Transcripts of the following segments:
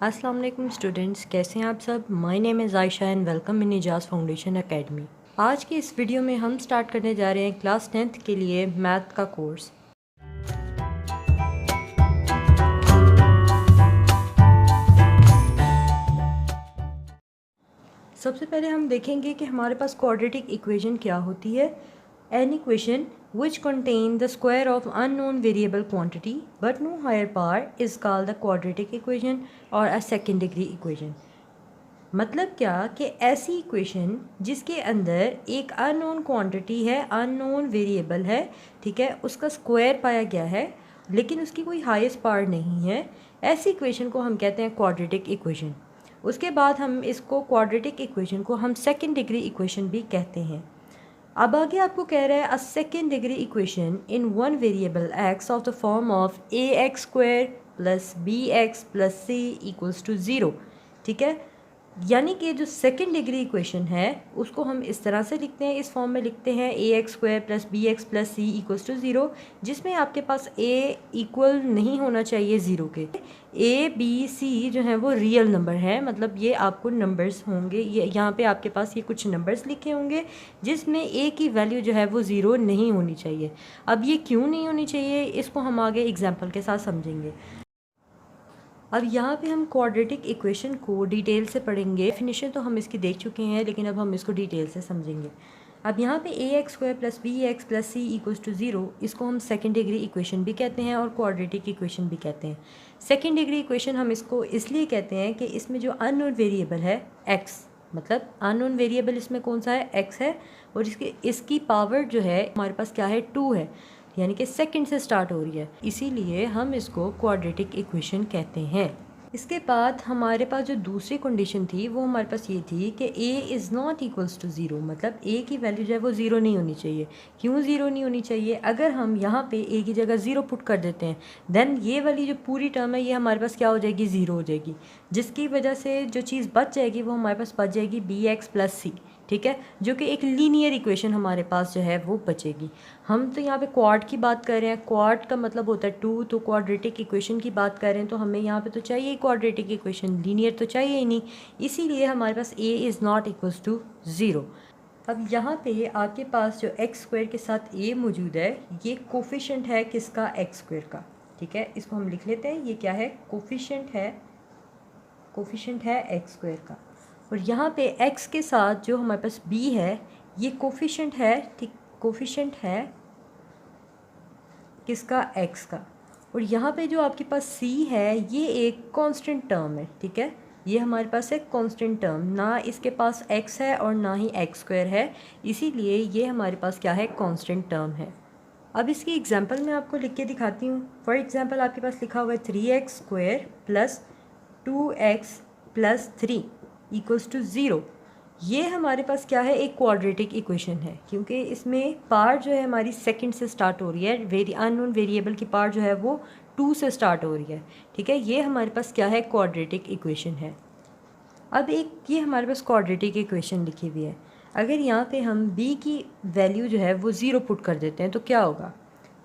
अस्सलाम वालेकुम स्टूडेंट्स, कैसे हैं आप सब। My name is Ayesha and welcome in Ejaz foundation academy. आज की इस वीडियो में हम स्टार्ट करने जा रहे हैं क्लास 10th के लिए मैथ का कोर्स। सबसे पहले हम देखेंगे कि हमारे पास क्वाड्रेटिक इक्वेशन क्या होती है। An equation which contain the square of unknown variable quantity but no higher power is called the quadratic equation or a second degree equation। मतलब क्या कि ऐसी इक्वेशन जिसके अंदर एक अननोन क्वांटिटी है, अननोन वेरिएबल है, ठीक है, उसका स्क्वायर पाया गया है लेकिन उसकी कोई हाईएस्ट पावर नहीं है, ऐसी इक्वेशन को हम कहते हैं क्वाड्रेटिक इक्वेशन। उसके बाद हम इसको क्वाड्रेटिक इक्वेशन को हम सेकंड डिग्री इक्वेशन भी कहते हैं। अब आगे आपको कह रहा है a second degree equation in one variable x of the form of a x square plus b x plus c equals to zero. ठीक है, यानी कि जो सेकंड डिग्री इक्वेशन है उसको हम इस तरह से लिखते हैं, इस फॉर्म में लिखते हैं a x square plus b x plus c equals to zero, जिसमें आपके पास ए इक्वल नहीं होना चाहिए ज़ीरो के। ए बी सी जो है वो रियल नंबर है, मतलब ये आपको नंबर्स होंगे, ये यहाँ पे आपके पास ये कुछ नंबर्स लिखे होंगे जिसमें ए की वैल्यू जो है वो ज़ीरो नहीं होनी चाहिए। अब ये क्यों नहीं होनी चाहिए इसको हम आगे एग्जाम्पल के साथ समझेंगे। अब यहाँ पे हम क्वाड्रेटिक इक्वेशन को डिटेल से पढ़ेंगे। डेफिनेशन तो हम इसकी देख चुके हैं लेकिन अब हम इसको डिटेल से समझेंगे। अब यहाँ पे a x square plus b x plus c equals to zero, इसको हम सेकंड डिग्री इक्वेशन भी कहते हैं और क्वाड्रेटिक इक्वेशन भी कहते हैं। सेकंड डिग्री इक्वेशन हम इसको इसलिए कहते हैं कि इसमें जो अननोन वेरिएबल है एक्स, मतलब अननोन वेरिएबल इसमें कौन सा है, एक्स है, और इसकी पावर जो है हमारे पास क्या है, 2 है, यानी कि सेकंड से स्टार्ट हो रही है, इसीलिए हम इसको क्वाड्रेटिक इक्वेशन कहते हैं। इसके बाद हमारे पास जो दूसरी कंडीशन थी वो हमारे पास ये थी कि a is not equals to zero, मतलब a की वैल्यू जो है वो ज़ीरो नहीं होनी चाहिए। क्यों ज़ीरो नहीं होनी चाहिए? अगर हम यहाँ पे a की जगह ज़ीरो पुट कर देते हैं देन ये वाली जो पूरी टर्म है ये हमारे पास क्या हो जाएगी, ज़ीरो हो जाएगी, जिसकी वजह से जो चीज़ बच जाएगी वो हमारे पास बच जाएगी बी एक्स प्लस सी, ठीक है, जो कि एक लीनियर इक्वेशन हमारे पास जो है वो बचेगी। हम तो यहाँ पे क्वाड की बात कर रहे हैं, क्वाड का मतलब होता है 2, तो क्वाड्रेटिक इक्वेशन की बात कर रहे हैं तो हमें यहाँ पे तो चाहिए क्वाड्रेटिक इक्वेशन, लीनियर तो चाहिए ही नहीं, इसीलिए हमारे पास a is not equals to zero. अब यहाँ पे आपके पास जो एक्स स्क्वायर के साथ a मौजूद है ये कोफिशेंट है किसका, एक्स स्क्वायर का, ठीक है, इसको हम लिख लेते हैं, ये क्या है, कोफिशेंट है, कोफिशेंट है एक्स स्क्वायर का। और यहाँ पे x के साथ जो हमारे पास b है ये कोफिशेंट है, ठीक, कोफिशेंट है किसका, x का। और यहाँ पे जो आपके पास c है ये एक कांस्टेंट टर्म है, ठीक है, ये हमारे पास है कांस्टेंट टर्म, ना इसके पास x है और ना ही एक्स स्क्वायर है, इसीलिए ये हमारे पास क्या है, कांस्टेंट टर्म है। अब इसकी एग्जांपल मैं आपको लिख के दिखाती हूँ। फॉर एग्जांपल आपके पास लिखा हुआ है 3x square plus 2x plus 3 equals to zero. ये हमारे पास क्या है, एक क्वाड्रेटिक इक्वेशन है, क्योंकि इसमें पार्ट जो है हमारी सेकंड से स्टार्ट हो रही है, अननोन वेरिएबल की पार्ट जो है वो 2 से स्टार्ट हो रही है, ठीक है, ये हमारे पास क्या है, क्वाड्रेटिक इक्वेशन है। अब एक ये हमारे पास क्वाड्रेटिक इक्वेशन लिखी हुई है, अगर यहाँ पे हम b की वैल्यू जो है वो ज़ीरो पुट कर देते हैं तो क्या होगा,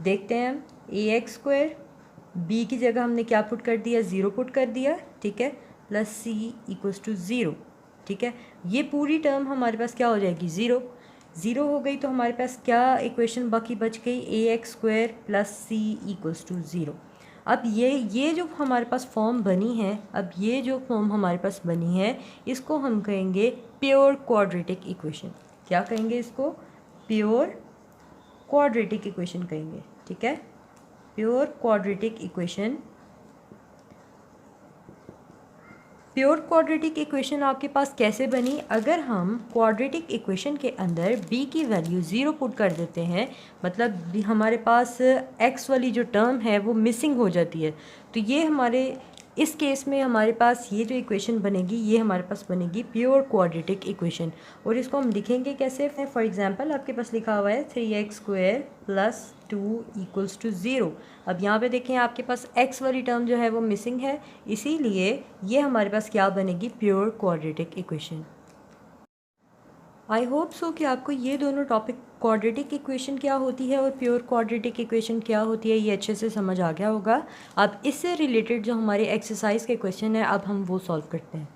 देखते हैं हम। ए एक्स स्क्वायर, b की जगह हमने क्या पुट कर दिया, ज़ीरो पुट कर दिया, ठीक है, plus c equals to zero, ठीक है, ये पूरी टर्म हमारे पास क्या हो जाएगी, ज़ीरो, ज़ीरो हो गई तो हमारे पास क्या इक्वेशन बाकी बच गई, a x square plus c equals to zero. अब ये जो हमारे पास फॉर्म बनी है, अब ये जो फॉर्म हमारे पास बनी है इसको हम कहेंगे प्योर क्वाड्रेटिक इक्वेशन। क्या कहेंगे इसको, प्योर क्वाड्रेटिक इक्वेशन कहेंगे, ठीक है, pure quadratic equation. Pure quadratic equation आपके पास कैसे बनी, अगर हम क्वाड्रेटिक इक्वेशन के अंदर b की वैल्यू ज़ीरो पुट कर देते हैं, मतलब हमारे पास x वाली जो टर्म है वो मिसिंग हो जाती है, तो ये हमारे इस केस में हमारे पास ये जो इक्वेशन बनेगी ये हमारे पास बनेगी प्योर क्वाड्रेटिक इक्वेशन। और इसको हम लिखेंगे कैसे, फॉर एग्जांपल आपके पास लिखा हुआ है 3x square plus 2 equals to zero. अब यहाँ पे देखें आपके पास x वाली टर्म जो है वो मिसिंग है, इसीलिए ये हमारे पास क्या बनेगी, pure quadratic equation. I hope so कि आपको ये दोनों टॉपिक क्वाड्रेटिक इक्वेशन क्या होती है और प्योर क्वाड्रेटिक इक्वेशन क्या होती है ये अच्छे से समझ आ गया होगा। अब इससे रिलेटेड जो हमारे एक्सरसाइज के क्वेश्चन है अब हम वो सॉल्व करते हैं।